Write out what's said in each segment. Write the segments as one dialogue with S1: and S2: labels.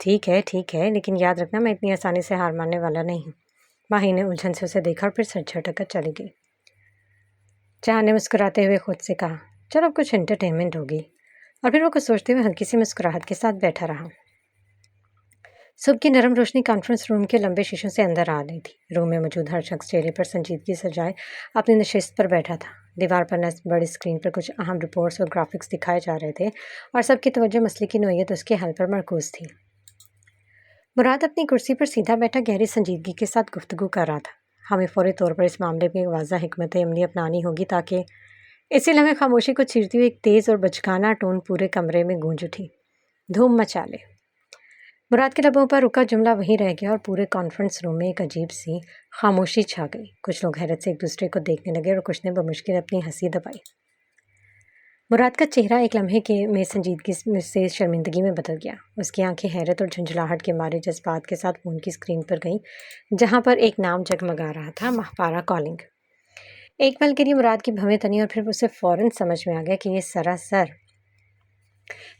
S1: ٹھیک ہے لیکن یاد رکھنا میں اتنی آسانی سے ہار ماننے والا نہیں ہوں۔ ماہی نے الجھن سے اسے دیکھا اور پھر سر جھٹک کر چلی گئی۔ جہاں نے مسکراتے ہوئے خود سے کہا چلو اب کچھ انٹرٹینمنٹ ہوگی، اور پھر وہ کچھ سوچتے ہوئے ہلکی سی مسکراہٹ کے ساتھ بیٹھا رہا۔ صبح کی نرم روشنی کانفرنس روم کے لمبے شیشوں سے اندر آ رہی تھی۔ روم میں موجود ہر شخص چہرے پر سنجیدگی سجائے اپنی نشست پر بیٹھا تھا۔ دیوار پر نصب بڑی اسکرین پر کچھ اہم رپورٹس اور گرافکس دکھائے جا رہے تھے اور سب کی توجہ مسئلے کی نوعیت اس کے حل پر مرکوز تھی۔ مراد اپنی کرسی پر سیدھا بیٹھا گہری سنجیدگی کے ساتھ گفتگو کر رہا تھا۔ ہمیں فوری طور پر اس معاملے میں ایک واضح حکمت عملی اپنانی ہوگی تاکہ اسی لمحے خاموشی کو چیرتی ہوئی ایک تیز اور بچگانہ ٹون پورے کمرے میں گونج اٹھی، دھوم مچا لے۔ مراد کے لبوں پر رکا جملہ وہیں رہ گیا اور پورے کانفرنس روم میں ایک عجیب سی خاموشی چھا گئی۔ کچھ لوگ حیرت سے ایک دوسرے کو دیکھنے لگے اور کچھ نے بمشکل اپنی ہنسی دبائی۔ مراد کا چہرہ ایک لمحے میں سنجیدگی سے شرمندگی میں بدل گیا۔ اس کی آنکھیں حیرت اور جھنجھلاہٹ کے مارے جذبات کے ساتھ فون کی اسکرین پر گئیں جہاں پر ایک نام جگمگا رہا تھا، ماہپارہ کالنگ۔ ایک پل کے لیے مراد کی بھویں تنی اور پھر اسے فوراً سمجھ میں آ گیا کہ یہ سراسر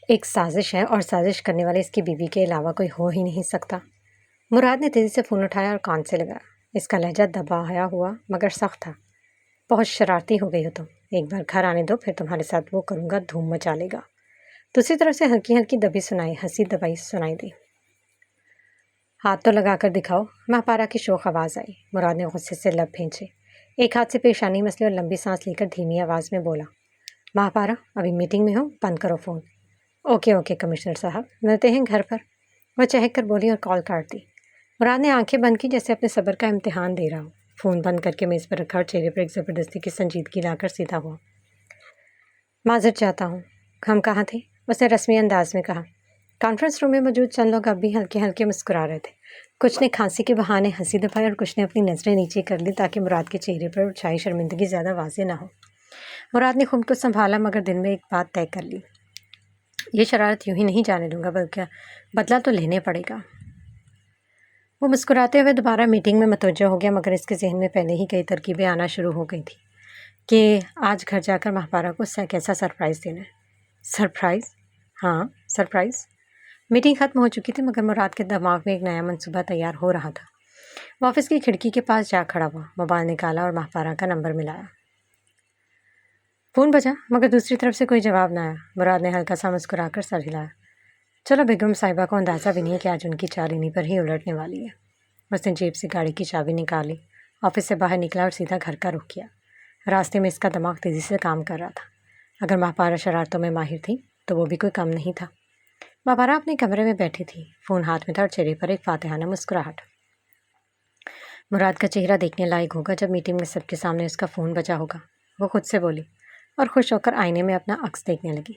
S1: ایک سازش ہے اور سازش کرنے والے اس کی بیوی کے علاوہ کوئی ہو ہی نہیں سکتا۔ مراد نے تیزی سے فون اٹھایا اور کان سے لگایا۔ اس کا لہجہ دبایا ہوا مگر سخت تھا۔ بہت شرارتی ہو گئی ہو تم، ایک بار گھر آنے دو پھر تمہارے ساتھ وہ کروں گا، دھوم مچا لے گا۔ دوسری طرف سے ہلکی ہلکی ہنسی دبائی سنائی دی۔ ہاتھ تو لگا کر دکھاؤ، ماہپارہ کی شوخ آواز آئی۔ مراد نے غصے سے لب بھینچے، ایک ہاتھ سے پیشانی مسلے اور لمبی سانس لے کر دھیمی آواز میں بولا، ماہپارہ ابھی میٹنگ میں ہو، بند کرو فون۔ اوکے کمشنر صاحب، ملتے ہیں گھر پر، وہ چہک کر بولی اور کال کاٹ دی۔ مراد نے آنکھیں بند کی جیسے اپنے صبر کا امتحان دے رہا ہو۔ فون بند کر کے میز پر رکھا اور چہرے پر ایک زبردستی کی سنجیدگی لا کر سیدھا ہوا۔ معذرت چاہتا ہوں، ہم کہاں تھے؟ اس نے رسمی انداز میں کہا۔ کانفرنس روم میں موجود چند لوگ اب بھی ہلکے ہلکے مسکرا رہے تھے۔ کچھ نے کھانسی کے بہانے ہنسی دبائی اور کچھ نے اپنی نظریں نیچے کر لی تاکہ مراد کے چہرے پر چھائی شرمندگی زیادہ واضح نہ ہو۔ مراد نے خود کو سنبھالا مگر دل میں ایک بات طے کر لی، یہ شرارت یوں ہی نہیں جانے دوں گا، بلکہ بدلہ تو لینے پڑے گا۔ وہ مسکراتے ہوئے دوبارہ میٹنگ میں متوجہ ہو گیا مگر اس کے ذہن میں پہلے ہی کئی ترکیبیں آنا شروع ہو گئی تھیں کہ آج گھر جا کر ماہپارہ کو کیسا سرپرائز دینا ہے۔ سرپرائز؟ ہاں سرپرائز۔ میٹنگ ختم ہو چکی تھی مگر مراد کے دماغ میں ایک نیا منصوبہ تیار ہو رہا تھا۔ وہ آفس کی کھڑکی کے پاس جا کھڑا ہوا، موبائل نکالا اور ماہپارہ کا نمبر ملایا۔ فون بجا مگر دوسری طرف سے کوئی جواب نہ آیا۔ مراد نے ہلکا سا مسکرا کر سر ہلایا۔ چلو بیگم صاحبہ کو اندازہ بھی نہیں ہے کہ آج ان کی چال انہیں پر ہی الٹنے والی ہے۔ اس نے جیب سے گاڑی کی چابی نکالی، آفس سے باہر نکلا اور سیدھا گھر کا رخ کیا۔ راستے میں اس کا دماغ تیزی سے کام کر رہا تھا۔ اگر ماہپارہ شرارتوں میں ماہر تھی تو وہ بھی کوئی کم نہیں تھا۔ ماہپارہ اپنے کمرے میں بیٹھی تھی، فون ہاتھ میں تھا اور چہرے پر ایک فاتحانہ مسکراہٹ۔ مراد کا چہرہ دیکھنے لائق ہوگا جب میٹنگ میں سب کے سامنے اس کا فون بجا ہوگا، وہ خود سے بولی اور خوش ہو کر آئینے میں اپنا عکس دیکھنے لگی۔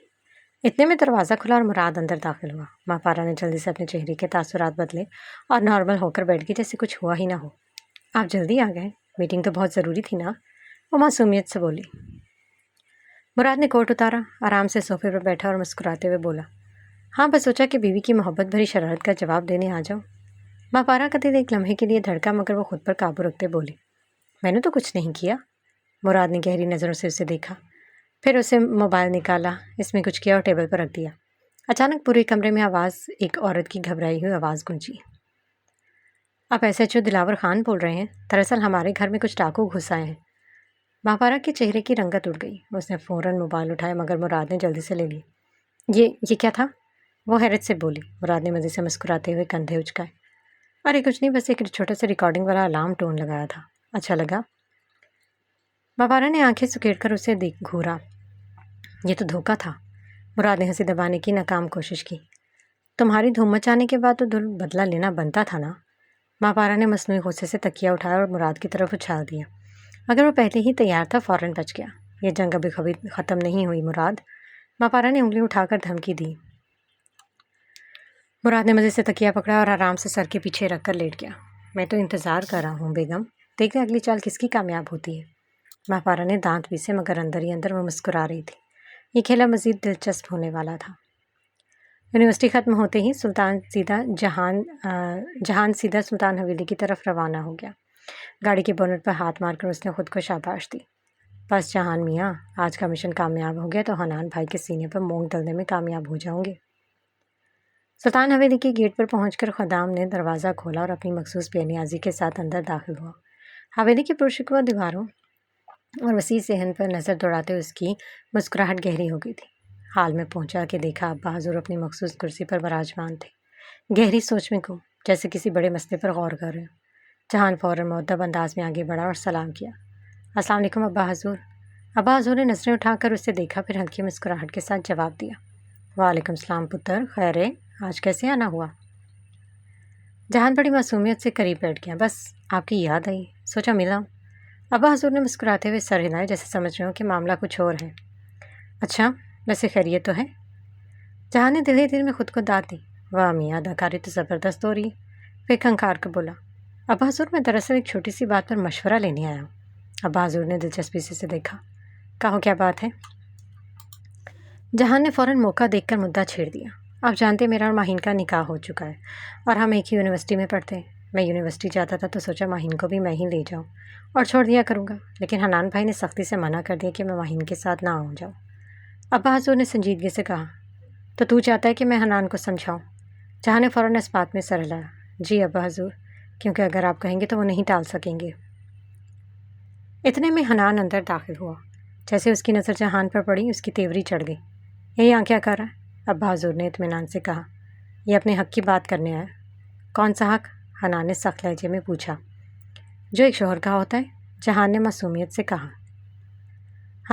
S1: اتنے میں دروازہ کھلا اور مراد اندر داخل ہوا۔ ماہپارہ نے جلدی سے اپنے چہرے کے تاثرات بدلے اور نارمل ہو کر بیٹھ گئی جیسے کچھ ہوا ہی نہ ہو۔ آپ جلدی آ گئے، میٹنگ تو بہت ضروری تھی نا، وہ معصومیت سے بولی۔ مراد نے کوٹ اتارا، آرام سے صوفے پر بیٹھا اور مسکراتے ہوئے بولا، ہاں بس سوچا کہ بیوی کی محبت بھری شرارت کا جواب دینے آ جاؤ۔ ماہپارہ کا دل ایک لمحے کے لیے دھڑکا مگر وہ خود پر قابو رکھتے بولی، میں نے تو کچھ نہیں کیا۔ مراد نے گہری نظروں سے اسے دیکھا، پھر اسے موبائل نکالا، اس میں کچھ کیا اور ٹیبل پر رکھ دیا۔ اچانک پورے کمرے میں ایک عورت کی گھبرائی ہوئی آواز گونجی، آپ SHO دلاور خان بول رہے ہیں؟ دراصل ہمارے گھر میں کچھ ڈاکو گھس آئے ہیں۔ ماہپارہ کے چہرے کی رنگت اڑ گئی، اس نے فوراً موبائل اٹھایا مگر مراد نے جلدی سے لے لی۔ یہ کیا تھا؟ وہ حیرت سے بولی۔ مراد نے مزید سے مسکراتے ہوئے کندھے اچکائے، ارے کچھ نہیں، بس ایک چھوٹا سا ریکارڈنگ والا الارم ٹون لگایا تھا، اچھا لگا؟ ماہپارہ نے آنکھیں سکیڑ کر اسے گھورا، یہ تو دھوکہ تھا۔ مراد نے ہنسی دبانے کی ناکام کوشش کی، تمہاری دھوم مچانے کے بعد تو بدلہ لینا بنتا تھا نا۔ ماہپارہ نے مصنوعی غصے سے تکیہ اٹھایا اور مراد کی طرف اچھال دیا مگر وہ پہلے ہی تیار تھا، فوراً بچ گیا۔ یہ جنگ ابھی کبھی ختم نہیں ہوئی مراد، ماہپارہ نے انگلی اٹھا کر دھمکی دی۔ مراد نے مزے سے تکیہ پکڑا اور آرام سے سر کے پیچھے رکھ کر لیٹ گیا۔ میں تو انتظار کر رہا ہوں بیگم، دیکھیں اگلی چال کس کی کامیاب ہوتی ہے۔ ماہپارہ نے دانت پیسے مگر اندر ہی اندر وہ مسکرا رہی تھی۔ یہ کھیلا مزید دلچسپ ہونے والا تھا۔ یونیورسٹی ختم ہوتے ہی جہان سیدھا سلطان حویلی کی طرف روانہ ہو گیا۔ گاڑی کے بونٹ پر ہاتھ مار کر اس نے خود کو شاباش دی، بس جہان میاں، آج کا مشن کامیاب ہو گیا تو حنان بھائی کے سینے پر مونگ ڈلنے میں کامیاب ہو جاؤں گے۔ سلطان حویلی کے گیٹ پر پہنچ کر خدام نے دروازہ کھولا اور اپنی مخصوص بے نیازی کے ساتھ اندر داخل ہوا۔ حویلی کی پرشکوہ دیواروں اور وسیع صحن پر نظر دوڑاتے اس کی مسکراہٹ گہری ہو گئی تھی۔ حال میں پہنچا کہ دیکھا ابا حضور اپنی مخصوص کرسی پر براجمان تھے، گہری سوچ میں گم، جیسے کسی بڑے مسئلے پر غور کر رہے ہوں۔ جہان فوراً مؤدب انداز میں آگے بڑھا اور سلام کیا۔ السلام علیکم ابا حضور۔ ابا حضور نے نظریں اٹھا کر اسے دیکھا، پھر ہلکی مسکراہٹ کے ساتھ جواب دیا، وعلیکم السلام پتر، خیر ہے، آج کیسے آنا ہوا؟ جہان بڑی معصومیت سے قریب بیٹھ گیا۔ بس آپ کی یاد آئی، سوچا ملا۔ ابا حضور نے مسکراتے ہوئے سر ہلائے، جیسے سمجھ رہے ہوں کہ معاملہ کچھ اور ہے۔ اچھا، ویسے خیریت تو ہے؟ جہان نے دل ہی دل میں خود کو داد دی، واہ میاں، اداکاری تو زبردست ہو رہی ہے۔ پھر کھنکھار کر بولا، ابا حضور میں دراصل ایک چھوٹی سی بات پر مشورہ لینے آیا ہوں۔ ابا حضور نے دلچسپی سے دیکھا، کہو کیا بات ہے؟ جہان نے فوراً موقع دیکھ کر مدعا چھیڑ دیا، آپ جانتے میرا اور ماہین کا نکاح ہو چکا ہے اور ہم ایک ہی یونیورسٹی میں پڑھتے ہیں۔ میں یونیورسٹی جاتا تھا تو سوچا ماہین کو بھی میں ہی لے جاؤں اور چھوڑ دیا کروں گا، لیکن حنان بھائی نے سختی سے منع کر دیا کہ میں ماہین کے ساتھ نہ آؤں جاؤں۔ ابا حضور نے سنجیدگی سے کہا، تو چاہتا ہے کہ میں حنان کو سمجھاؤں؟ جہاں نے فوراً اس بات میں سر ہلایا، جی ابا حضور، کیونکہ اگر آپ کہیں گے تو وہ نہیں ٹال سکیں گے۔ اتنے میں حنان اندر داخل ہوا۔ جیسے اس کی نظر جہان پر پڑی، اس کی تیوری چڑھ گئی۔ یہ یہاں کیا کر رہا ہے؟ ابا حضور نے اطمینان سے کہا، یہ اپنے حق کی بات کرنے آیا۔ کون سا حق؟ حنان نے سخت لہجے میں پوچھا۔ جو ایک شوہر کا ہوتا ہے، جہان نے معصومیت سے کہا۔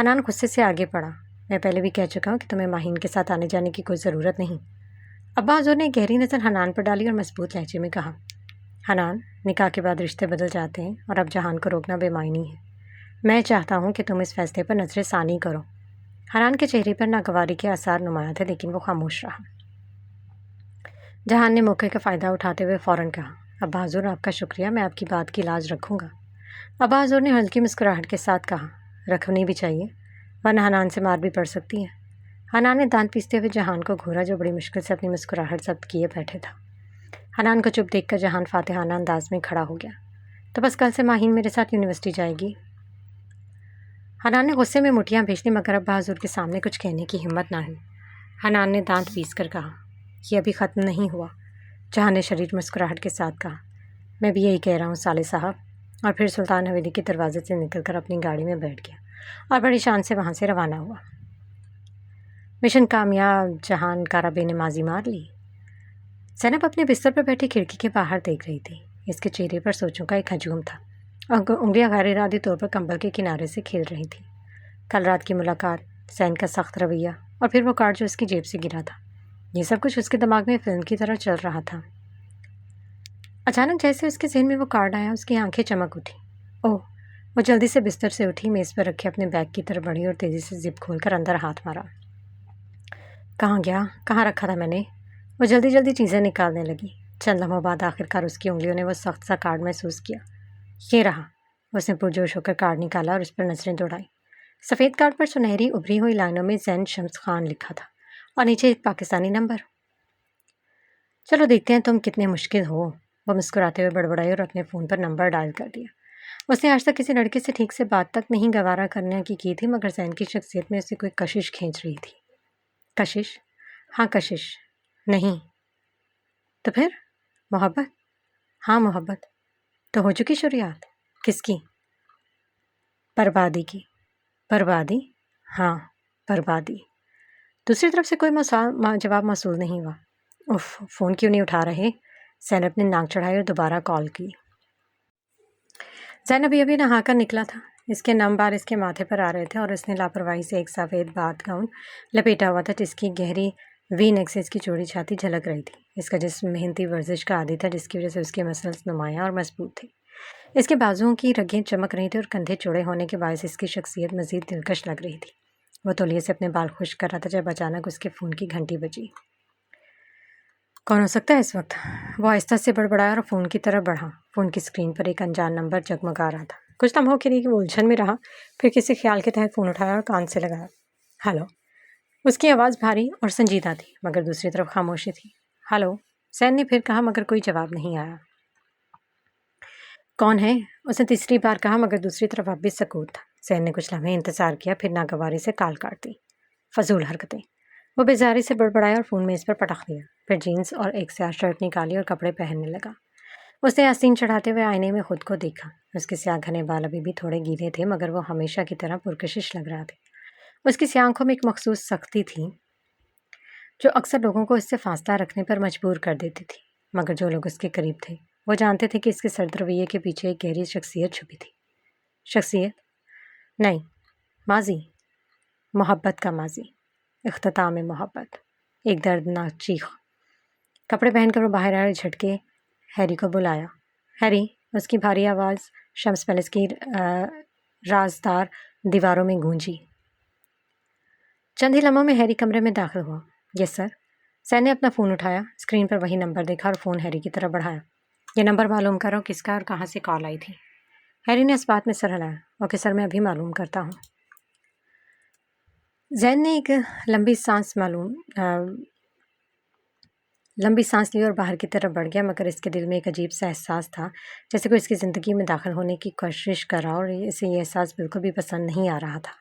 S1: حنان غصے سے آگے بڑھا، میں پہلے بھی کہہ چکا ہوں کہ تمہیں ماہین کے ساتھ آنے جانے کی کوئی ضرورت نہیں۔ ابا حضور نے گہری نظر حنان پر ڈالی اور مضبوط لہجے میں کہا، حنان، نکاح کے بعد رشتے بدل جاتے ہیں اور اب جہان کو روکنا بے معنی ہے۔ میں چاہتا ہوں کہ تم اس فیصلے پر نظر ثانی کرو۔ حنان کے چہرے پر ناگواری کے آثار نمایاں تھے، لیکن وہ خاموش رہا۔ جہان نے موقع کا فائدہ اٹھاتے ہوئے فوراً کہا، ابا حضور آپ کا شکریہ، میں آپ کی بات کی لاج رکھوں گا۔ ابا حضور نے ہلکی مسکراہٹ کے ساتھ کہا، رکھنی بھی چاہیے، ورنہ حنان سے مار بھی پڑ سکتی ہے۔ حنان نے دانت پیستے ہوئے جہان کو گھورا، جو بڑی مشکل سے اپنی مسکراہٹ ضبط کیے بیٹھے تھا۔ حنان کو چپ دیکھ کر جہان فاتحانہ انداز میں کھڑا ہو گیا، تو بس کل سے ماہین میرے ساتھ یونیورسٹی جائے گی؟ حنان نے غصے میں مٹھیاں بھیج لی، مگر ابا حضور کے سامنے کچھ کہنے کی ہمت نہ ہوئی۔ حنان نے دانت پیس کر کہا، یہ ابھی ختم نہیں ہوا۔ جہان نے شدید مسکراہٹ کے ساتھ کہا، میں بھی یہی کہہ رہا ہوں سالے صاحب، اور پھر سلطان حویلی کے دروازے سے نکل کر اپنی گاڑی میں بیٹھ گیا اور بڑی شان سے وہاں سے روانہ ہوا۔ مشن کامیاب، جہان کارا بے نمازی مار لی۔ زینب اپنے بستر پر بیٹھی کھڑکی کے باہر دیکھ رہی تھی۔ اس کے چہرے پر سوچوں کا ایک ہجوم تھا اور انگلیاں غیر ارادی طور پر کمبل کے کنارے سے کھیل رہی تھیں۔ کل رات کی ملاقات، زین کا سخت رویہ، اور پھر وہ کارڈ جو اس کی جیب سے گرا تھا، یہ سب کچھ اس کے دماغ میں فلم کی طرح چل رہا تھا۔ اچانک جیسے اس کے ذہن میں وہ کارڈ آیا، اس کی آنکھیں چمک اٹھی۔ اوہ! وہ جلدی سے بستر سے اٹھی، میز پر رکھے اپنے بیگ کی طرف بڑھی اور تیزی سے زپ کھول کر اندر ہاتھ مارا۔ کہاں گیا؟ کہاں رکھا تھا میں نے؟ وہ جلدی جلدی چیزیں نکالنے لگی۔ چند لمحوں بعد آخرکار اس کی انگلیوں نے وہ سخت سا کارڈ محسوس کیا۔ یہ رہا۔ اس نے پرجوش ہو کر کارڈ نکالا اور اس پر نظریں دوڑائیں۔ سفید کارڈ پر سنہری ابھری ہوئی لائنوں میں زین شمس خان لکھا تھا اور نیچے ایک پاکستانی نمبر۔ چلو دیکھتے ہیں تم کتنے مشکل ہو، وہ مسکراتے ہوئے بڑبڑائی اور اپنے فون پر نمبر ڈائل کر دیا۔ اس نے آج تک کسی لڑکے سے ٹھیک سے بات تک نہیں گوارا کرنے کی تھی، مگر زین کی شخصیت میں اسے کوئی کشش کھینچ رہی تھی۔ کشش؟ ہاں کشش۔ نہیں تو پھر محبت؟ ہاں محبت۔ تو ہو چکی شروعات؟ کس کی؟ بربادی کی۔ بربادی؟ ہاں بربادی۔ دوسری طرف سے کوئی جواب موصول نہیں ہوا۔ اف، فون کیوں نہیں اٹھا رہے؟ زینب نے ناک چڑھائی اور دوبارہ کال کی۔ زینب ابھی نہا کر نکلا تھا۔ اس کے نم بال اس کے ماتھے پر آ رہے تھے اور اس نے لاپرواہی سے ایک سفید بات گاؤن لپیٹا ہوا تھا، جس کی گہری وی نیک سے اس کی چوڑی چھاتی جھلک رہی تھی۔ اس کا جسم محنتی ورزش کا عادی تھا، جس کی وجہ سے اس کے مسلس نمایاں اور مضبوط تھے۔ اس کے بازوؤں کی رگیں چمک رہی تھیں اور کندھے چوڑے ہونے کے باعث اس کی شخصیت مزید دلکش لگ رہی تھی۔ وہ تولیے سے اپنے بال خشک کر رہا تھا جب اچانک اس کے فون کی گھنٹی بجی۔ کون ہو سکتا ہے اس وقت؟ وہ آہستہ سے بڑبڑایا اور فون کی طرف بڑھا۔ فون کی اسکرین پر ایک انجان نمبر جگمگا رہا تھا۔ کچھ لمحوں کے لیے وہ الجھن میں رہا، پھر کسی خیال کے تحت فون اٹھایا اور کان سے لگایا۔ ہلو۔ اس کی آواز بھاری اور سنجیدہ تھی، مگر دوسری طرف خاموشی تھی۔ ہلو، زین نے پھر کہا، مگر کوئی جواب نہیں آیا۔ کون ہے؟ اس نے تیسری بار کہا، مگر دوسری طرف اب بھی سکوت تھا۔ زین نے کچھ لمحے انتظار کیا، پھر ناگواری سے کال کاٹ دی۔ فضول حرکتیں۔ وہ بیزاری سے بڑبڑایا اور فون میز پر پٹخ دیا، پھر جینس اور ایک سیاہ شرٹ نکالی اور کپڑے پہننے لگا۔ اس نے آستین چڑھاتے ہوئے آئینے میں خود کو دیکھا۔ اس کے سیاہ گھنے بال ابھی بھی تھوڑے گیلے تھے، مگر وہ ہمیشہ کی طرح پرکشش لگ رہا تھے۔ اس کی سیاہ آنکھوں میں ایک مخصوص سختی تھی جو اکثر لوگوں کو اس سے فاصلہ رکھنے پر مجبور کر دیتی تھی، مگر جو لوگ اس کے قریب تھے وہ جانتے تھے کہ اس کے سرد رویے کے پیچھے ایک گہری شخصیت چھپی تھی۔ شخصیت؟ نہیں، ماضی، محبت کا ماضی، اختتام محبت، ایک دردناک چیخ۔ کپڑے پہن کر وہ باہر آئے اور جھٹکے ہیری کو بلایا۔ ہیری! اس کی بھاری آواز شمس پیلس کی رازدار دیواروں میں گونجی۔ چند ہی لمحوں میں ہیری کمرے میں داخل ہوا۔ یس سر۔ سین نے اپنا فون اٹھایا، اسکرین پر وہی نمبر دیکھا اور فون ہیری کی طرف بڑھایا۔ یہ نمبر معلوم کرو کس کا اور کہاں سے کال آئی تھی۔ ہیری نے اس بات میں سر ہلایا۔ اوکے سر، میں ابھی معلوم کرتا ہوں۔ زین نے ایک لمبی سانس لی اور باہر کی طرف بڑھ گیا، مگر اس کے دل میں ایک عجیب سا احساس تھا، جیسے کوئی اس کی زندگی میں داخل ہونے کی کوشش کر رہا اور اسے یہ احساس بالکل بھی پسند نہیں آ رہا تھا۔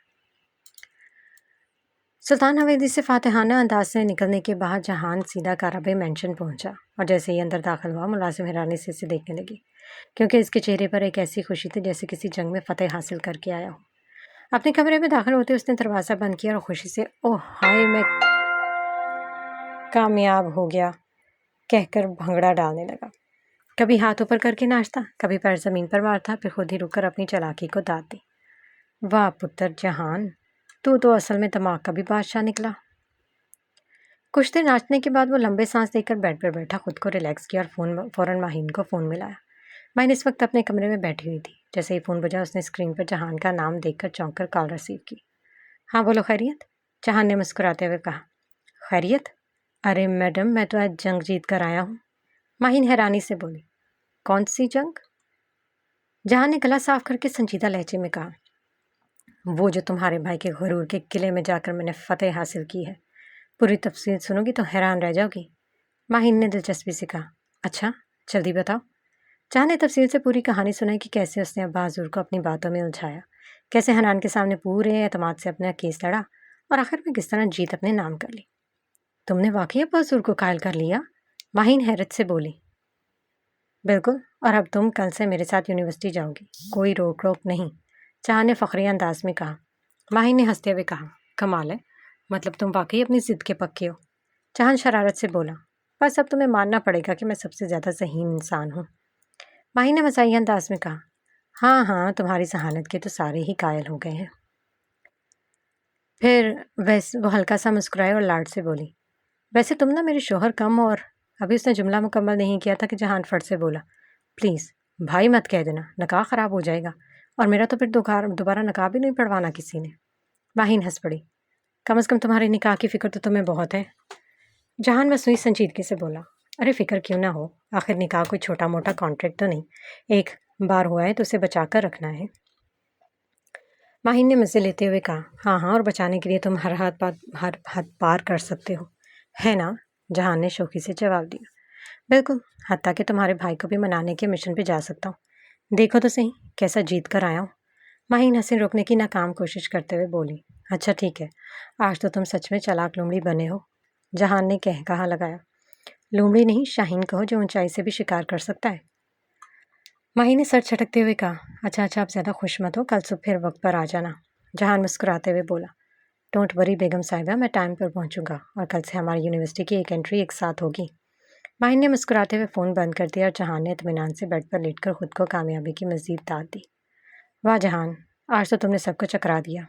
S1: سلطان حویلی سے فاتحانہ انداز سے نکلنے کے بعد جہان سیدھا کارابے مینشن پہنچا، اور جیسے ہی اندر داخل ہوا ملازم حیرانی سے اسے دیکھنے لگی، کیونکہ اس کے چہرے پر ایک ایسی خوشی تھی جیسے کسی جنگ میں فتح حاصل کر کے آیا ہو۔ اپنے کمرے میں داخل ہوتے اس نے دروازہ بند کیا اور خوشی سے اوہ ہائے میں کامیاب ہو گیا کہہ کر بھنگڑا ڈالنے لگا۔ کبھی ہاتھ اوپر کر کے ناچتا، کبھی پیر زمین پر مارتا، پھر خود ہی رک کر اپنی چالاکی کو داد دی۔ واہ پتر جہان، تو اصل میں دماغ کا بھی بادشاہ نکلا۔ کچھ دیر ناچنے کے بعد وہ لمبے سانس لے کر بیڈ پر بیٹھا، خود کو ریلیکس کیا اور فوراً ماہین کو فون ملایا۔ ماہین اس وقت اپنے کمرے میں بیٹھی ہوئی تھی۔ جیسے ہی فون بجا اس نے اسکرین پر جہان کا نام دیکھ کر چونک کر کال ریسیو کی۔ ہاں بولو خیریت؟ جہان نے مسکراتے ہوئے کہا۔ خیریت؟ ارے میڈم، میں تو آج جنگ جیت کر آیا ہوں۔ ماہین حیرانی سے بولی۔ کون سی جنگ؟ جہان نے گلا صاف کر کے سنجیدہ لہجے میں کہا۔ وہ جو تمہارے بھائی کے غرور کے قلعے میں جا کر میں نے فتح حاصل کی ہے۔ پوری تفصیل سنو گی تو حیران رہ جاؤ گی۔ ماہین نے دلچسپی سے کہا۔ اچھا، جلدی بتاؤ۔ جہان نے تفصیل سے پوری کہانی سنائی کہ کیسے اس نے ابا حضور کو اپنی باتوں میں الجھایا، کیسے حنان کے سامنے پورے اعتماد سے اپنا کیس لڑا اور آخر میں کس طرح جیت اپنے نام کر لی۔ تم نے واقعی ابا حضور کو قائل کر لیا؟ ماہین حیرت سے بولی۔ بالکل، اور اب تم کل سے میرے ساتھ یونیورسٹی جاؤ گی، کوئی روک ٹوک نہیں، جہان نے فخریہ انداز میں کہا۔ ماہین نے ہنستے ہوئے کہا۔ کمال ہے، مطلب تم واقعی اپنی ضد کے پکے ہو۔ جہان شرارت سے بولا۔ بس اب تمہیں ماننا پڑے گا کہ میں سب سے زیادہ ذہین انسان ہوں۔ ماہین نے مزاحیہ انداز میں کہا۔ ہاں، تمہاری ذہانت کے تو سارے ہی قائل ہو گئے ہیں۔ پھر وہ ہلکا سا مسکرائے اور لاڈ سے بولی۔ ویسے تم نا میرے شوہر کم، اور ابھی اس نے جملہ مکمل نہیں کیا تھا کہ جہان فٹ سے بولا۔ پلیز بھائی مت کہہ دینا، نکاح خراب ہو جائے گا، اور میرا تو پھر دوبارہ نکاح بھی نہیں پڑھوانا کسی نے۔ ماہین ہنس پڑی۔ کم از کم تمہارے نکاح کی فکر تو تمہیں بہت ہے۔ جہان مصنوعی سنجیدگی سے بولا۔ ارے فکر کیوں نہ ہو، آخر نکاح کوئی چھوٹا موٹا کانٹریکٹ تو نہیں، ایک بار ہوا ہے تو اسے بچا کر رکھنا ہے۔ ماہین نے مزے لیتے ہوئے کہا۔ ہاں، اور بچانے کے لیے تم ہر حد پار کر سکتے ہو، ہے نا؟ جہان نے شوخی سے جواب دیا۔ بالکل، حتیٰ کہ تمہارے بھائی کو بھی منانے کے مشن پہ جا سکتا ہوں۔ دیکھو تو صحیح کیسا جیت کر آیا ہوں۔ ماہین حسن روکنے کی ناکام کوشش کرتے ہوئے بولی۔ اچھا ٹھیک ہے، آج تو تم سچ میں چالاک لومڑی بنے ہو، جہان نے کہا لگایا۔ لومڑی نہیں، شاہین کہو، جو اونچائی سے بھی شکار کر سکتا ہے۔ ماہین نے سر چھٹکتے ہوئے کہا۔ اچھا آپ زیادہ خوش مت ہو، کل صبح پھر وقت پر آ جانا، جہان مسکراتے ہوئے بولا۔ ڈونٹ وری بیگم صاحبہ، میں ٹائم پر پہنچوں گا، اور کل سے ہماری یونیورسٹی کی ایک انٹری ایک ساتھ ہوگی۔ ماہین نے مسکراتے ہوئے فون بند کر دیا اور جہان نے اطمینان سے بیڈ پر لیٹ کر خود کو کامیابی کی مزید داد دی۔ واہ جہان، آج تو تم نے سب کو چکرا دیا۔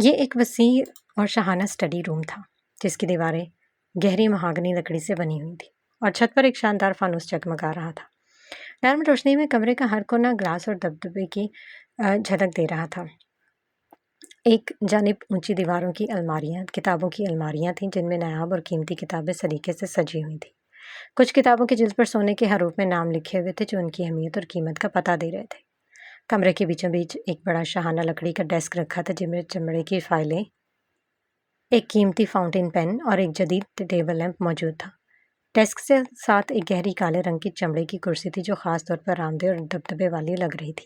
S1: یہ ایک وسیع اور شاہانہ اسٹڈی روم تھا، جس کی دیواریں گہری مہاگنی لکڑی سے بنی ہوئی تھیں، اور چھت پر ایک شاندار فانوس جگمگا رہا تھا۔ نرم روشنی میں کمرے کا ہر کونا گلاس اور دبدبے کی جھلک دے رہا تھا۔ ایک جانب اونچی دیواروں کی الماریاں، کتابوں کی الماریاں تھیں جن میں نایاب اور قیمتی کتابیں سلیقے سے سجی ہوئی تھیں۔ کچھ کتابوں کی جلد پر سونے کے حروف میں نام لکھے ہوئے تھے جو ان کی اہمیت اور قیمت کا پتہ دے رہے تھے۔ کمرے کے بیچوں بیچ ایک بڑا شاہانہ لکڑی کا ڈیسک رکھا تھا جن میں چمڑے کی فائلیں، ایک قیمتی فاؤنٹین پین اور ایک جدید ٹیبل لیمپ موجود تھا۔ ڈیسک سے ساتھ ایک گہری کالے رنگ کی چمڑے کی کرسی تھی جو خاص طور پر آرامدہ اور دبدبے والی لگ رہی تھی۔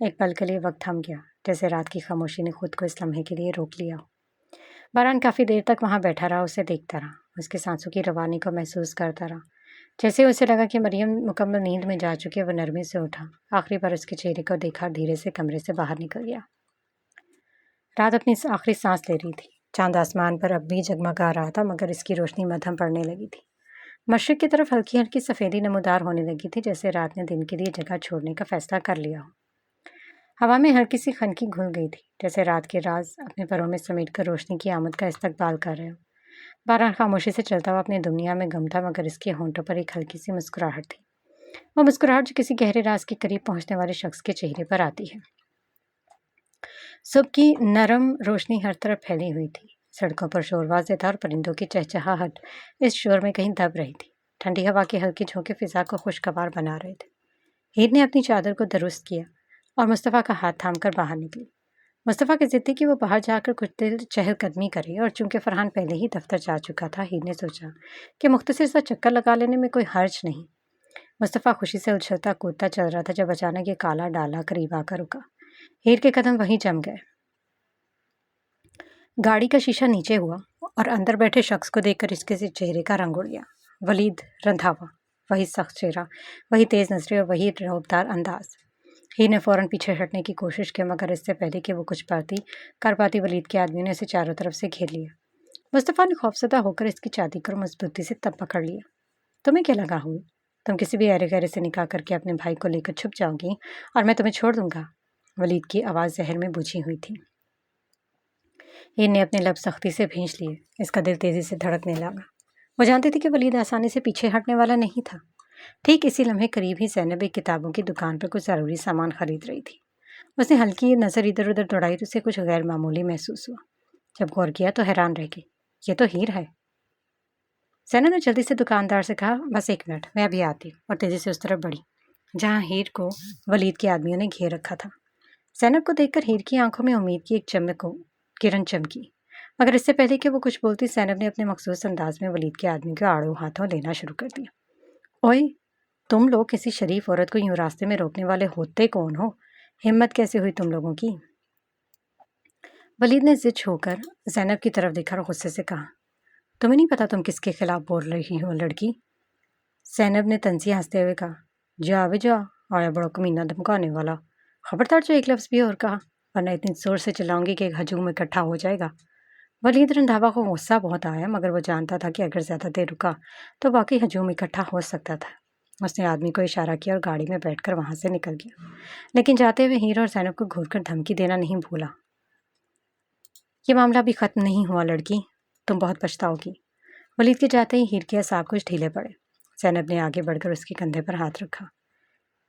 S1: ایک پل کے لیے وقت تھم گیا، جیسے رات کی خاموشی نے خود کو اس لمحے کے لیے روک لیا ہو۔ باران کافی دیر تک وہاں بیٹھا رہا، اسے دیکھتا رہا، اس کے سانسوں کی روانی کو محسوس کرتا رہا۔ جیسے اسے لگا کہ مریم مکمل نیند میں جا چکی ہے، وہ نرمی سے اٹھا، آخری بار اس کے چہرے کو دیکھا اور دھیرے سے کمرے سے باہر نکل گیا۔ رات اپنی آخری سانس لے رہی تھی۔ چاند آسمان پر اب بھی جگمگا رہا تھا، مگر اس کی روشنی مدھم پڑنے لگی تھی۔ مشرق کی طرف ہلکی ہلکی سفیدی نمودار ہونے لگی تھی، جیسے رات نے دن کے لیے جگہ چھوڑنے کا فیصلہ کر لیا ہو۔ ہوا میں ہلکی سی خنکی گھل گئی تھی، جیسے رات کے راز اپنے پروں میں سمیٹ کر روشنی کی آمد کا استقبال کر رہے ہو۔ باران خاموشی سے چلتا ہوا اپنی دنیا میں گم تھا، مگر اس کے ہونٹوں پر ایک ہلکی سی مسکراہٹ تھی، وہ مسکراہٹ جو کسی گہرے راز کے قریب پہنچنے والے شخص کے چہرے پر آتی ہے۔ صبح کی نرم روشنی ہر طرف پھیلی ہوئی تھی، سڑکوں پر شور واضح تھا اور پرندوں کی چہچہاہٹ اس شور میں کہیں دب رہی تھی۔ ٹھنڈی ہوا کے ہلکے جھونکے فضا کو خوشگوار بنا رہے تھے۔ ہیر نے اپنی چادر کو درست کیا اور مصطفیٰ کا ہاتھ تھام کر باہر نکلی۔ مصطفیٰ کی ضد تھی کہ وہ باہر جا کر کچھ دیر چہل قدمی کرے، اور چونکہ فرحان پہلے ہی دفتر جا چکا تھا، ہیر نے سوچا کہ مختصر سا چکر لگا لینے میں کوئی حرج نہیں۔ مصطفیٰ خوشی سے اچھلتا کودتا چل رہا تھا جب اچانک یہ کالا ڈالا قریب آ کر رکا۔ ہیر کے قدم وہیں جم گئے۔ گاڑی کا شیشہ نیچے ہوا اور اندر بیٹھے شخص کو دیکھ کر اس کے چہرے کا رنگ اڑ گیا۔ ولید رندھاوا، وہی سخت چہرہ، وہی تیز نظریں اور وہی رعبدار انداز۔ ہیر نے فوراً پیچھے ہٹنے کی کوشش کی، مگر اس سے پہلے کہ وہ کچھ کر پاتی ولید کے آدمیوں نے اسے چاروں طرف سے گھیر لیا۔ مصطفیٰ نے خوفزدہ ہو کر اس کی چادی کو مضبوطی سے تب پکڑ لیا۔ تمہیں کیا لگا ہوئی؟ تم کسی بھی ایرے گیرے سے نکاح کر کے اپنے بھائی کو لے کر چھپ جاؤ گی اور میں تمہیں چھوڑ دوں گا؟ ولید کی آواز زہر میں بجھی ہوئی تھی۔ ہیر نے اپنے لب سختی سے بھینچ لیے، اس کا دل تیزی سے دھڑکنے لگا۔ وہ جانتی تھی کہ ولید آسانی سے پیچھے ہٹنے والا نہیں تھا۔ ٹھیک اسی لمحے قریب ہی زینب ایک کتابوں کی دکان پر کچھ ضروری سامان خرید رہی تھی۔ اس نے ہلکی نظر ادھر ادھر دوڑائی تو اسے کچھ غیر معمولی محسوس ہوا۔ جب غور کیا تو حیران رہ گئی، یہ تو ہیر ہے۔ زینب نے جلدی سے دکاندار سے کہا، بس ایک منٹ، میں ابھی آتی ہوں، اور تیزی سے اس طرف بڑھی جہاں ہیر کو ولید کے آدمیوں نے گھیر رکھا تھا۔ زینب کو دیکھ کر ہیر کی آنکھوں میں امید کی ایک کرن چمکی، مگر اس سے پہلے کہ وہ کچھ بولتی، زینب نے اپنے مخصوص انداز میں ولید کے آدمی کو آڑو ہاتھوں لینا شروع کر دیا۔ اوئے، تم لوگ کسی شریف عورت کو یوں راستے میں روکنے والے ہوتے کون ہو؟ ہمت کیسے ہوئی تم لوگوں کی؟ ولید نے ضد ہو کر زینب کی طرف دیکھا اور غصے سے کہا، تمہیں نہیں پتا تم کس کے خلاف بول رہی ہو لڑکی؟ زینب نے طنزیہ ہنستے ہوئے کہا، جا وے جا، آیا بڑا کمینہ دھمکانے والا، خبردار جو ایک لفظ بھی اور کہا، ورنہ اتنی زور سے چلاؤں گی کہ ایک ہجوم اکٹھا ہو جائے گا۔ ولید رندھاوا کو غصہ بہت آیا، مگر وہ جانتا تھا کہ اگر زیادہ دیر رکا تو واقعی ہجوم اکٹھا ہو سکتا تھا۔ اس نے آدمی کو اشارہ کیا اور گاڑی میں بیٹھ کر وہاں سے نکل گیا، لیکن جاتے ہوئے ہیر اور زینب کو گھور کر دھمکی دینا نہیں بھولا، یہ معاملہ بھی ختم نہیں ہوا لڑکی، تم بہت پچھتاؤ گی۔ ولید کے جاتے ہی ہیر کے اعصاب کچھ ڈھیلے پڑے۔ زینب نے آگے بڑھ کر اس کے کندھے پر ہاتھ رکھا،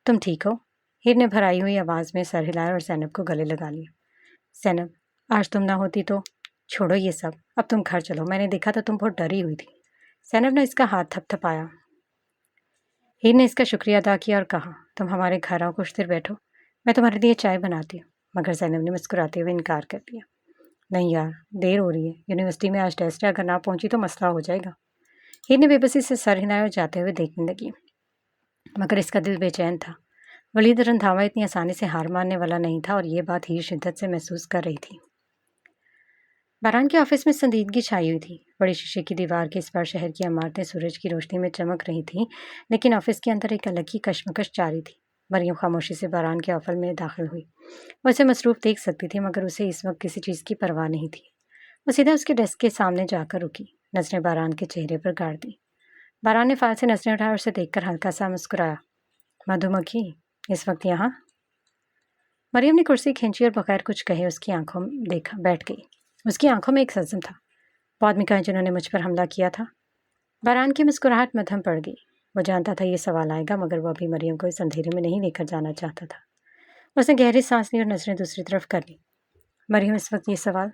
S1: تم ٹھیک ہو؟ ہیر نے بھرائی ہوئی آواز میں سر ہلایا اور زینب کو گلے لگا لیا۔ زینب، آج تم نہ ہوتی تو… چھوڑو یہ سب، اب تم گھر چلو، میں نے دیکھا تھا تم بہت ڈری ہوئی تھی۔ زینب نے اس کا ہاتھ تھپ تھپایا۔ ہیر نے اس کا شکریہ ادا کیا اور کہا، تم ہمارے گھر آؤ، کچھ دیر بیٹھو، میں تمہارے لیے چائے بناتی ہوں۔ مگر زینب نے مسکراتے ہوئے انکار کر دیا، نہیں یار، دیر ہو رہی ہے، یونیورسٹی میں آج ٹیسٹ ہے، اگر نہ پہنچی تو مسئلہ ہو جائے گا۔ ہیر نے بے بسی سے سر ہلایا اور جاتے ہوئے دیکھنے لگی، مگر اس کا دل بے چین تھا۔ ولید رندھاوا اتنی آسانی سے ہار ماننے والا نہیں تھا، اور یہ بات ہیر شدت سے محسوس کر رہی تھی۔ باران کے آفس میں سنجیدگی چھائی ہوئی تھی۔ بڑی شیشے کی دیوار کے اس پار شہر کی عمارتیں سورج کی روشنی میں چمک رہی تھیں، لیکن آفس کے اندر ایک الگ ہی کشمکش جاری تھی۔ مریم خاموشی سے باران کے آفس میں داخل ہوئی۔ وہ اسے مصروف دیکھ سکتی تھی، مگر اسے اس وقت کسی چیز کی پرواہ نہیں تھی۔ وہ سیدھا اس کے ڈیسک کے سامنے جا کر رکی، نظریں باران کے چہرے پر گاڑ دی۔ باران نے فائل سے نظریں اٹھائی اور اسے دیکھ کر ہلکا سا مسکرایا، مدھو مکھی اس وقت یہاں؟ مریم نے کرسی کھینچی اور بغیر کچھ کہے اس کی آنکھوں دیکھا بیٹھ گئی۔ اس کی آنکھوں میں ایک صدم تھا، وہ آدمی کہاں جنہوں نے مجھ پر حملہ کیا تھا؟ باران کی مسکراہٹ مدھم پڑ گئی۔ وہ جانتا تھا یہ سوال آئے گا، مگر وہ ابھی مریم کو اس اندھیرے میں نہیں لے کر جانا چاہتا تھا۔ اس نے گہری سانس لی اور نظریں دوسری طرف کر لی۔ مریم، اس وقت یہ سوال…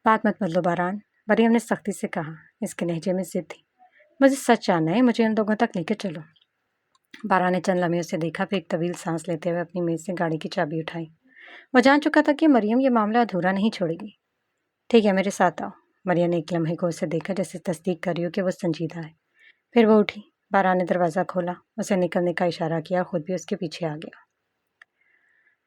S1: بات مت بدلو باران، مریم نے سختی سے کہا، اس کے لہجے میں ضد تھی۔ مجھے سچ جاننا ہے، مجھے ان لوگوں تک لے کے چلو۔ باران نے چند لمحے اسے دیکھا، پھر ایک طویل سانس لیتے ہوئے اپنی میز سے گاڑی کی چابی اٹھائی۔ وہ جان چکا تھا کہ مریم یہ معاملہ ادھورا نہیں چھوڑے گی۔ ٹھیک ہے، میرے ساتھ آؤ۔ مریم نے ایک لمحے کو اسے دیکھا، جیسے تصدیق کر رہی ہو کہ وہ سنجیدہ ہے۔ پھر وہ اٹھی۔ باران نے دروازہ کھولا، اسے نکلنے کا اشارہ کیا، خود بھی اس کے پیچھے آ گیا۔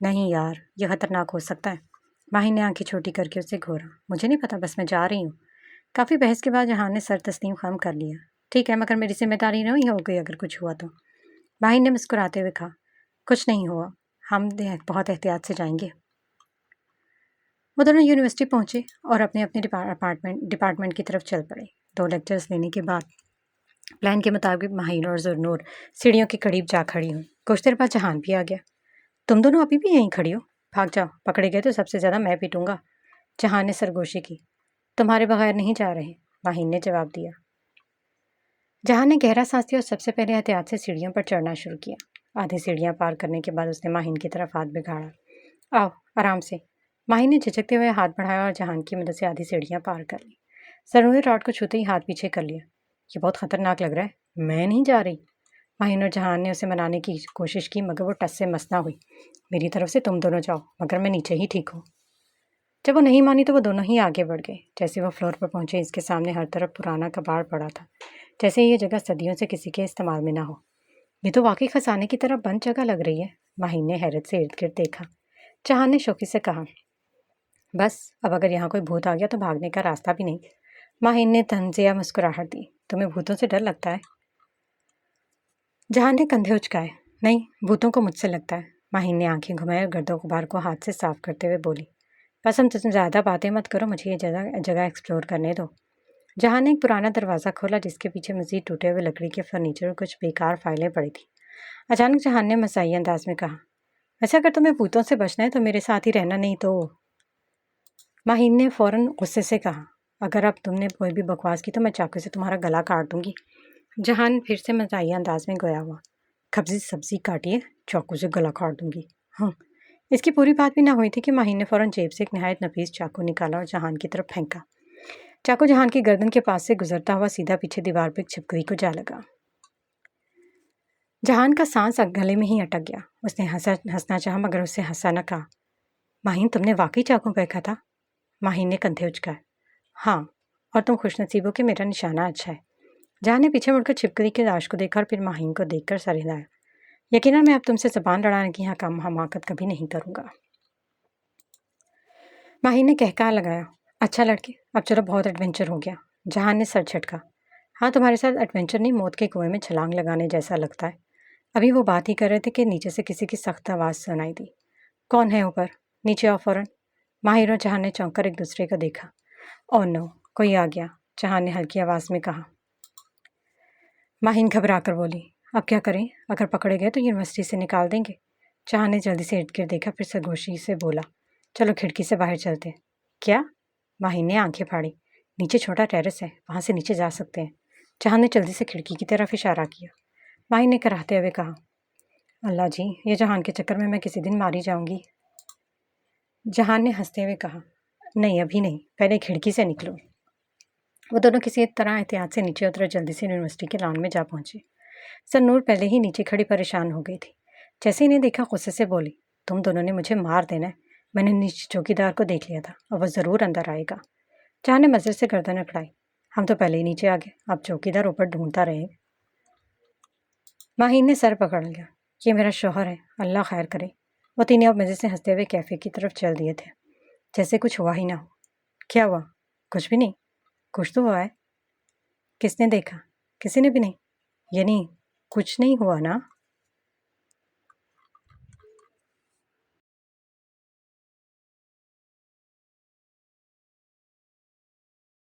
S1: نہیں یار، یہ خطرناک ہو سکتا ہے۔ ماہین نے آنکھیں چھوٹی کر کے اسے گھورا۔ مجھے نہیں پتا، بس میں جا رہی ہوں۔ کافی بحث کے بعد جہان نے سر تسلیم خم کر لیا۔ ٹھیک ہے، مگر میری ذمہ داری نہیں ہو گئی اگر کچھ ہوا تو۔ ماہین نے مسکراتے ہوئے کہا، کچھ نہیں ہوا، ہم بہت احتیاط سے جائیں گے۔ وہ دونوں یونیورسٹی پہنچے اور اپنے اپنے ڈپارٹمنٹ کی طرف چل پڑے۔ 2 لیکچرز لینے کے بعد پلان کے مطابق ماہین اور زرنور سیڑھیوں کے قریب جا کھڑی ہوئی۔ کچھ دیر بعد جہان بھی آ گیا۔ تم دونوں ابھی بھی یہیں کھڑی ہو؟ بھاگ جاؤ، پکڑے گئے تو سب سے زیادہ میں پیٹوں گا۔ جہان نے سرگوشی کی۔ تمہارے بغیر نہیں جا رہے، ماہین نے جواب دیا۔ جہان نے گہرا سانس لیا اور سب سے پہلے احتیاط سے سیڑھیوں پر چڑھنا شروع کیا۔ آدھی سیڑھیاں پار کرنے کے بعد اس نے ماہین کی طرف ہاتھ بگاڑا۔ آؤ، آرام سے۔ ماہین نے جھجکتے ہوئے ہاتھ بڑھایا اور جہان کی مدد سے آدھی سیڑھیاں پار کر لی۔ زرنور نے راڈ کو چھوتے ہی ہاتھ پیچھے کر لیا۔ یہ بہت خطرناک لگ رہا ہے، میں نہیں جا رہی۔ ماہین اور جہان نے اسے منانے کی کوشش کی مگر وہ ٹس سے مس نہ ہوئی۔ میری طرف سے تم دونوں جاؤ، مگر میں نیچے ہی ٹھیک ہوں۔ جب وہ نہیں مانی تو وہ دونوں ہی آگے بڑھ گئے۔ جیسے وہ فلور پر پہنچے، اس کے سامنے ہر طرف پرانا کباڑ پڑا تھا، جیسے یہ جگہ صدیوں سے کسی کے استعمال میں نہ ہو۔ یہ تو واقعی خزانے کی طرح بند جگہ لگ رہی ہے، ماہین نے حیرت سے ارد گرد دیکھا۔ جہان نے شوقی سے کہا، بس اب اگر یہاں کوئی بھوت آ گیا تو بھاگنے کا راستہ بھی نہیں۔ ماہین نے طنزیہ مسکراہٹ دی۔ تمہیں بھوتوں سے ڈر لگتا ہے؟ جہان نے کندھے اچکائے۔ نہیں، بھوتوں کو مجھ سے لگتا ہے۔ ماہین نے آنکھیں گھمائے اور گرد و غبار کو ہاتھ سے صاف کرتے ہوئے بولی، بس تم زیادہ باتیں مت کرو، مجھے یہ جگہ ایکسپلور کرنے دو۔ جہان نے ایک پرانا دروازہ کھولا جس کے پیچھے مزید ٹوٹے ہوئے لکڑی کے فرنیچر اور کچھ بیکار فائلیں پڑی تھیں۔ اچانک جہان نے مزاحیہ انداز میں کہا، ویسے اگر تمہیں بھوتوں سے بچنا ہے تو میرے ساتھ ہی رہنا، نہیں تو۔ ماہین نے فوراً غصے سے کہا، اگر اب تم نے کوئی بھی بکواس کی تو میں چاقو سے تمہارا گلا کاٹ دوں گی۔ جہان پھر سے مزاحیہ انداز میں گویا ہوا، کبزی سبزی کاٹیے، چاقو سے گلا کاٹ دوں گی۔ ہاں، اس کی پوری بات بھی نہ ہوئی تھی کہ ماہین نے فوراً جیب سے ایک نہایت نفیس چاقو نکالا اور جہان کی طرف پھینکا۔ چاقو جہان کی گردن کے پاس سے گزرتا ہوا سیدھا پیچھے دیوار پہ چھپکلی کو جا لگا۔ جہان کا سانس گلے میں ہی اٹک گیا۔ اس نے ہنسنا چاہا مگر اس سے ہنسا نہ کہا۔ ماہین، تم نے واقعی چاقو پھینکا تھا؟ ماہین نے کندھے اچکائے۔ ہاں، اور تم خوش نصیب ہو کہ میرا نشانہ اچھا ہے۔ جہان نے پیچھے مڑ کر چھپکلی کی لاش کو دیکھا اور پھر ماہین کو دیکھ کر سر ہلایا۔ یقیناً میں اب تم سے زبان لڑانے کی حماقت کبھی نہیں کروں گا۔ ماہین نے کہکہا لگایا، اچھا لڑکے، اب چلو، بہت ایڈونچر ہو گیا۔ جہان نے سر جھٹکا۔ ہاں، تمہارے ساتھ ایڈونچر نہیں، موت کے کنویں میں چھلانگ لگانے جیسا لگتا ہے۔ ابھی وہ بات ہی کر رہے تھے کہ نیچے سے کسی کی سخت آواز سنائی دی۔ کون ہے اوپر؟ نیچے آؤ فوراً۔ ماہین اور جہان نے چونک کر ایک دوسرے کو دیکھا۔ اوہ نو، کوئی آ گیا، جہان نے ہلکی آواز میں کہا۔ ماہین گھبرا کر بولی، اب کیا کریں؟ اگر پکڑے گئے تو یونیورسٹی سے نکال دیں گے۔ جہان نے جلدی سے ارد گرد دیکھا، پھر سرگوشی سے بولا، چلو کھڑکی سے باہر چلتے۔ کیا؟ ماہین نے آنکھیں پھاڑی۔ نیچے چھوٹا ٹیرس ہے، وہاں سے نیچے جا سکتے ہیں۔ جہان نے جلدی سے کھڑکی کی طرف اشارہ کیا۔ ماہین نے کراہتے ہوئے کہا، اللہ جی، یہ جہان کے چکر میں کسی دن ماری جاؤں گی۔ جہان نے ہنستے ہوئے کہا، نہیں ابھی نہیں، پہلے کھڑکی سے نکلو۔ وہ دونوں کسی طرح احتیاط سے نیچے اترے، جلدی سے یونیورسٹی کے لان میں جا پہنچے۔ زرنور پہلے ہی نیچے کھڑی پریشان ہو گئی تھی۔ جیسے انہیں دیکھا غصے سے بولی، تم دونوں نے مجھے مار دینا ہے، میں نے نیچے چوکیدار کو دیکھ لیا تھا اور وہ ضرور اندر آئے گا۔ جہان نے مزے سے گردن اکڑائی، ہم تو پہلے ہی نیچے آ گئے، اب چوکیدار اوپر ڈھونڈتا رہے۔ ماہین نے سر پکڑ لیا، یہ میرا شوہر ہے، اللہ خیر کرے۔ وہ تینوں اب مزے سے ہنستے ہوئے کیفے کی طرف چل دیے تھے، جیسے کچھ ہوا ہی نہ ہو۔ کیا ہوا؟ کچھ بھی نہیں۔ کچھ تو ہوا ہے۔ کس نے دیکھا؟ کسی نے بھی نہیں۔ یعنی کچھ نہیں ہوا نا؟